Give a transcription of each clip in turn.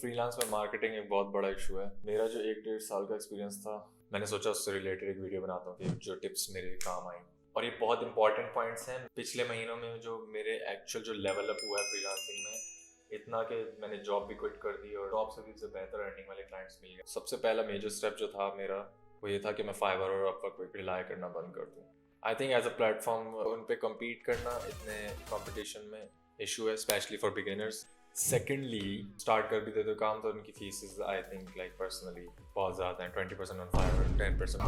Freelance में marketing एक बहुत बड़ा इशू है। मेरा जो 1-1.5 साल का एक्सपीरियंस था, मैंने सोचा उससे रिलेटेड एक वीडियो बनाता हूँ कि जो टिप्स मेरे काम आई। और ये बहुत इंपॉर्टेंट पॉइंट्स हैं। पिछले महीनों में जो मेरे एक्चुअल जो लेवल अप हुआ है फ्रीलांसिंग में, इतना कि मैंने जॉब भी क्विट कर दी और जॉब से भी बेहतर अर्निंग वाले क्लाइंट्स मिल गए। सबसे पहला मेजर स्टेप जो था मेरा, वो ये था कि मैं फाइवर और अपवर्क पे रिलाई करना बंद कर दूँ। I think as a platform उन पे कम्पीट करना इतने कंपटीशन में इशू है, specially for beginners. Secondly, start कर भी देते काम तो उनकी fees I think like personally बहुत ज़्यादा हैं। 20% ऑन फाइवर, 10%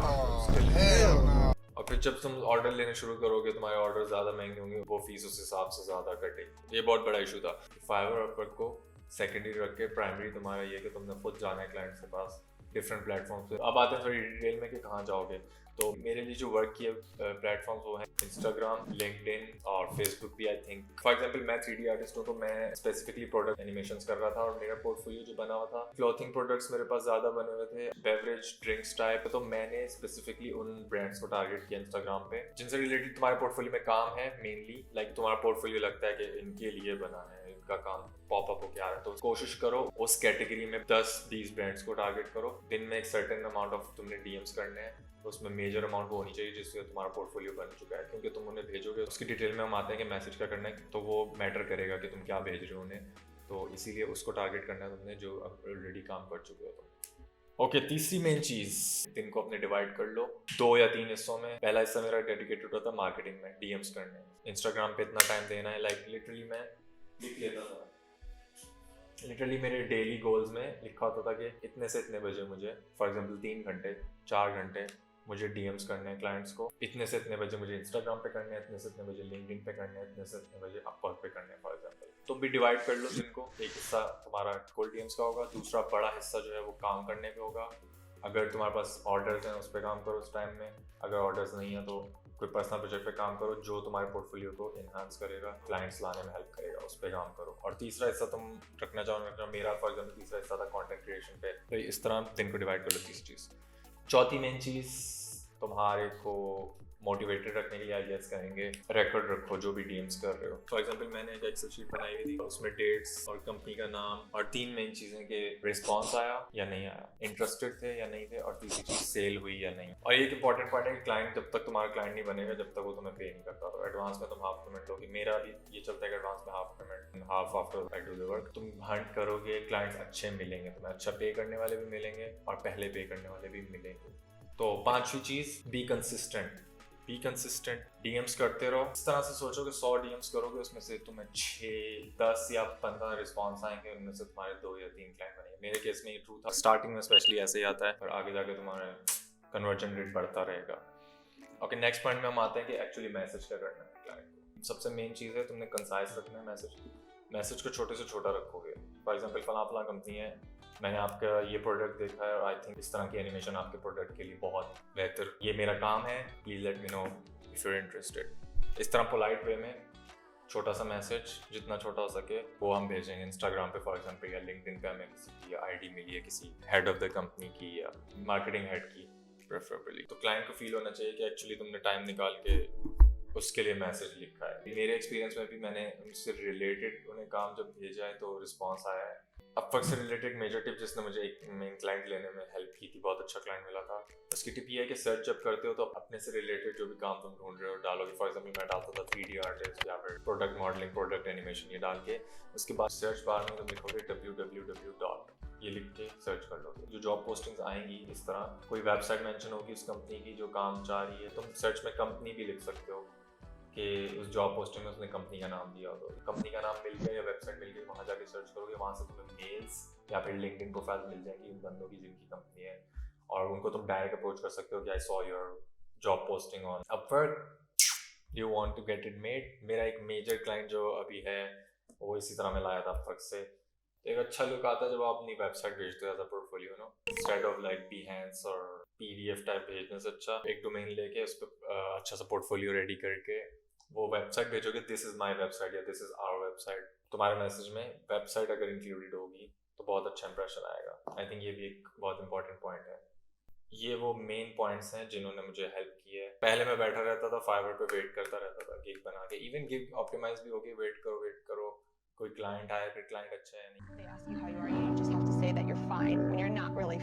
और फिर जब तुम ऑर्डर लेने शुरू करोगे, तुम्हारे ऑर्डर ज़्यादा महंगे होंगे, वो फीस उस हिसाब से ज़्यादा कटेगी। ये बहुत बड़ा इशू था। फाइवर और अपवर्क को सेकेंडरी रख के प्राइमरी तुम्हारा ये कि तुमने खुद जाना है क्लाइंट्स के पास डिफरेंट प्लेटफॉर्म पे। अब आते हैं थोड़ी डिटेल में कि कहाँ जाओगे। तो मेरे लिए जो वर्क किए प्लेटफॉर्म्स वो हैं इंस्टाग्राम, लिंक्डइन और फेसबुक भी आई थिंक। फॉर एग्जांपल मैं 3D आर्टिस्ट हूँ, तो मैं स्पेसिफिकली प्रोडक्ट एनिमेशंस कर रहा था और मेरा पोर्टफोलियो जो बना हुआ था, क्लॉथिंग प्रोडक्ट्स मेरे पास ज़्यादा बने हुए थे, बेवरेज ड्रिंक्स टाइप। तो मैंने स्पेसिफिकली उन ब्रांड्स को टारगेट किया इंस्टाग्राम पे जिनसे रिलेटेड तुम्हारे पोर्टफोलियो में काम है। मेनली लाइक तुम्हारा पोर्टफोलियो लगता है कि इनके लिए बना है, इनका काम पॉपअप होके आ रहा है, तो कोशिश करो उस कैटेगरी में 10-20 ब्रांड्स को टारगेट करो। दिन में एक सर्टेन अमाउंट ऑफ तुमने डीएम्स करने हैं, उसमें मेजर अमाउंट वो होनी चाहिए जिससे तुम्हारा पोर्टफोलियो बन चुका है, क्योंकि तुम उन्हें भेजोगे। उसकी डिटेल में हम आते हैं कि मैसेज क्या करना है, तो वो मैटर करेगा कि तुम क्या भेज रहे हो उन्हें। तो इसीलिए उसको टारगेट करना है तुमने जो ऑलरेडी काम कर चुके हो तुम। ओके, तीसरी मेन चीज, दिन को अपने डिवाइड कर लो 2 या 3 हिस्सों में। पहला हिस्सा मेरा डेडिकेटेड होता है मार्केटिंग में, डीएम्स करने, इंस्टाग्राम पे इतना टाइम देना है। लाइक लिटरली मैं लिख लेता था, लिटरली मेरे डेली गोल्स में लिखा होता था कि इतने से इतने बजे मुझे, फॉर एग्जांपल 3 घंटे 4 घंटे मुझे डीएम्स करने हैं क्लाइंट्स को, इतने से इतने बजे मुझे इंस्टाग्राम पे करने हैं, इतने से इतने बजे लिंक्डइन पे करने हैं, इतने से इतने बजे अपवर्क पे करने हैं। फॉर एग्जांपल तुम भी डिवाइड कर लो दिन को। एक हिस्सा तुम्हारा कोल्ड डीएम्स का होगा, दूसरा बड़ा हिस्सा जो है वो काम करने पे होगा। अगर तुम्हारे पास ऑर्डर्स हैं उस पर काम करो उस टाइम में, अगर ऑर्डर्स नहीं है तो कोई पर्सनल प्रोजेक्ट पे काम करो जो तुम्हारे पोर्टफोलियो को एनहांस करेगा, क्लाइंट्स लाने में हेल्प करेगा, उस पर काम करो। और तीसरा हिस्सा तुम रखना चाहो, मेरा फॉर एग्जांपल तीसरा हिस्सा था कंटेंट क्रिएशन पे। तो इस तरह दिन को डिवाइड कर लो। तीसरी चीज़, चौथी मेन चीज़ तुम्हारे को मोटिवेटेड रखने के लिए आई गेस कहेंगे, रिकॉर्ड रखो जो भी डीएम्स कर रहे हो। फॉर एग्जांपल मैंने एक एक्सेल शीट बनाई हुई थी, उसमें डेट्स और कंपनी का नाम और 3 मेन चीज़ें कि रिस्पांस आया या नहीं आया, इंटरेस्टेड थे या नहीं थे, और तीसरी चीज़ सेल हुई या नहीं। और एक इंपॉर्टेंट पॉइंट है कि क्लाइंट जब तक तुम्हारा क्लाइंट नहीं बनेगा, जब तक वो तुम्हें पे नहीं करता, तो एडवांस में तुम हाफ पेमेंट लोगे। मेरा भी ये चलता है कि एडवांस में half payment, half after I do the work. तुम हंट करोगे, क्लाइंट्स अच्छे मिलेंगे तुम्हें, अच्छा पे करने वाले भी मिलेंगे और पहले पे करने वाले भी मिलेंगे। तो पांचवी चीज़, बी कंसिस्टेंट, डीएम्स करते रहो। इस तरह से सोचो कि 100 डीएम्स करोगे, उसमें से तुम्हें 6, 10 या 15 रिस्पॉन्स आएंगे, उनमें से तुम्हारे 2 या 3 क्लाइंट बनेंगे। मेरे केस में ये ट्रू था, स्टार्टिंग में स्पेशली ऐसे ही आता है, पर आगे जाके तुम्हारा कन्वर्जन रेट बढ़ता रहेगा। ओके, नेक्स्ट पॉइंट में हम आते हैं कि एक्चुअली मैसेज क्या करना है क्लाइंट को। सबसे मेन चीज़ है तुमने कंसाइज रखना है मैसेज को छोटे से छोटा रखोगे। फॉर एग्जाम्पल फला कंपनी है, मैंने आपका ये प्रोडक्ट देखा है और आई थिंक इस तरह की एनिमेशन आपके प्रोडक्ट के लिए बहुत बेहतर, ये मेरा काम है, please let me know if you are interested. इस तरह पोलाइट वे में छोटा सा मैसेज, जितना छोटा हो सके वो हम भेजेंगे। इंस्टाग्राम पे फॉर एग्जांपल या लिंक्डइन पे हमें किसी की आईडी मिली है, किसी हेड ऑफ द कंपनी की या मार्केटिंग हेड की प्रेफरेबली, तो क्लाइंट को फील होना चाहिए कि एक्चुअली तुमने टाइम निकाल के उसके लिए मैसेज लिखा है। मेरे एक्सपीरियंस में भी मैंने उनसे रिलेटेड उन्हें काम जब भेजा है तो रिस्पॉन्स आया है। अपवर्क से रिलेटेड मेजर टिप जिसने मुझे एक मेन क्लाइंट लेने में हेल्प की थी, बहुत अच्छा क्लाइंट मिला था, उसकी टिप ये है कि सर्च जब करते हो तो अपने से रिलेटेड जो भी काम तुम ढूंढ रहे हो डालोगे। फॉर एग्जांपल मैं डालता था 3D आर्टिस्ट या फिर प्रोडक्ट मॉडलिंग, प्रोडक्ट एनिमेशन, ये डाल के उसके बाद सर्च बार में तुम लिखोगे www. ये लिख के सर्च कर लोगे। जो जॉब पोस्टिंग्स आएंगी इस तरह, कोई वेबसाइट मेंशन होगी उस कंपनी की जो काम चाह रही है, तुम सर्च में कंपनी भी लिख सकते हो कि उस जॉब पोस्टिंग में उसने कंपनी का नाम दिया हो, तो कंपनी का नाम मिल गया या वेबसाइट मिल गई, वहाँ जाके सर्च करोगे, वहाँ से तुम्हें मेल्स या फिर लिंक्डइन प्रोफाइल मिल जाएंगी उन बंदों की जिनकी कंपनी है, और उनको तुम डायरेक्ट अप्रोच कर सकते हो कि I saw your job posting on Upwork, you want to get it made. मेरा एक मेजर क्लाइंट जो अभी है वो इसी तरह मैं लाया था अपवर्क से। एक अच्छा लुक आता है जब आप अपनी वेबसाइट भेजते हो as a portfolio, no, instead of like Behance और PDF टाइप भेजने से अच्छा एक डोमेन लेके उस पर अच्छा सा पोर्टफोलियो रेडी करके वो वेबसाइट भेजोगे, दिस इज माय वेबसाइट या दिस इज आवर वेबसाइट। तुम्हारे मैसेज में वेबसाइट अगर इंक्लूडेड होगी तो बहुत अच्छा इंप्रेशन आएगा। आई थिंक ये भी एक बहुत इंपॉर्टेंट पॉइंट है। ये वो मेन पॉइंट्स हैं जिन्होंने मुझे हेल्प की है। पहले मैं बैठा रहता था फाइवर पे, वेट करता रहता था गिग बना के, इवन गिग ऑप्टिमाइज भी हो गई, वेट करो कोई क्लाइंट आया, फिर क्लाइंट अच्छा है नहीं।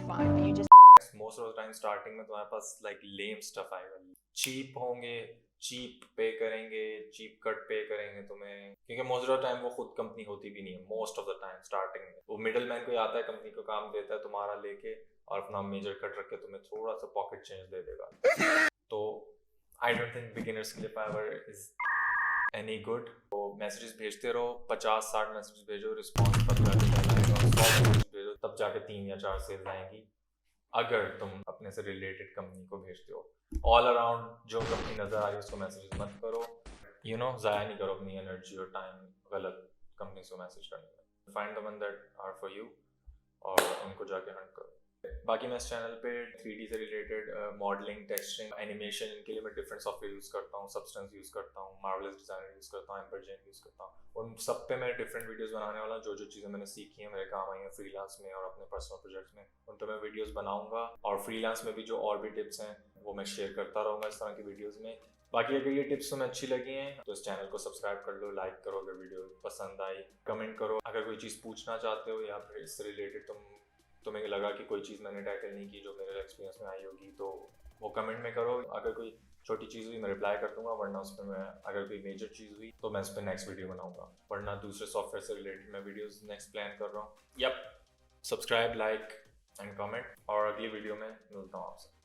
fine, but you just most of the time starting में तुम्हारे पास लाइक लेम स्टफ आएगा, चीप होंगे, चीप पे करेंगे, चीप कट पे करेंगे तुम्हें, क्योंकि मोस्ट ऑफ द टाइम वो खुद कंपनी होती भी नहीं है। Most of the time starting में वो मिडल मैन कोई आता है, कंपनी को काम देता है तुम्हारा लेके, और अपना मेजर कट रख के तुम्हें थोड़ा सा पॉकेट चेंज दे देगा। तो आई डोंट थिंक बिगिनर्स के लिए फाइवर इज एनी गुड। तो मैसेजेस भेजते रहो, 50-60 मैसेज भेजो, रिस्पॉन्स तब जाके आएगा, 100 मैसेज भेजो तब जाके 3 या 4 सेल्स आएंगी, अगर तुम अपने से रिलेटेड कंपनी को भेजते हो। ऑल अराउंड जो कंपनी नज़र आ रही है उसको मैसेज मत करो, ज़ाया नहीं करो अपनी एनर्जी और टाइम गलत कंपनी को मैसेज करने में। Find the one that are for you और उनको जाके हंट करो। बाकी मैं इस चैनल पे 3D से रिलेटेड मॉडलिंग, टेक्सचरिंग, एनिमेशन, इनके लिए मैं डिफरेंट सॉफ्टवेयर यूज़ करता हूँ, सब्सटेंस यूज़ करता हूँ, मार्वलेस डिज़ाइनर यूज़ करता हूँ, एम्बरजेन यूज़ करता हूँ। उन सब पे मैं डिफरेंट वीडियोस बनाने वाला, जो जो चीज़ें मैंने सीखी हैं, मेरे काम आई हैं फ्रीलांस में और अपने पर्सनल प्रोजेक्ट्स में, उन पर मैं वीडियोज़ बनाऊँगा। और फ्रीलांस में भी जो और भी टिप्स हैं वो मैं शेयर करता रहूँगा इस तरह की वीडियोज़ में। बाकी अगर ये टिप्स तुम्हें अच्छी लगी हैं तो इस चैनल को सब्सक्राइब कर लो, लाइक करो अगर वीडियो पसंद आई, कमेंट करो अगर कोई चीज़ पूछना चाहते हो या फिर इससे रिलेटेड तुम्हें लगा कि कोई चीज़ मैंने टैकल नहीं की जो मेरे एक्सपीरियंस में आई होगी, तो वो कमेंट में करो। अगर कोई छोटी चीज़ हुई मैं रिप्लाई कर दूंगा, वरना उस पर मैं अगर कोई मेजर चीज़ हुई तो मैं उस पर नेक्स्ट वीडियो बनाऊंगा, वरना दूसरे सॉफ्टवेयर से रिलेटेड मैं वीडियोस नेक्स्ट प्लान कर रहा हूँ। सब्सक्राइब, लाइक एंड कमेंट, और अगली वीडियो में मिलता हूँ आपसे।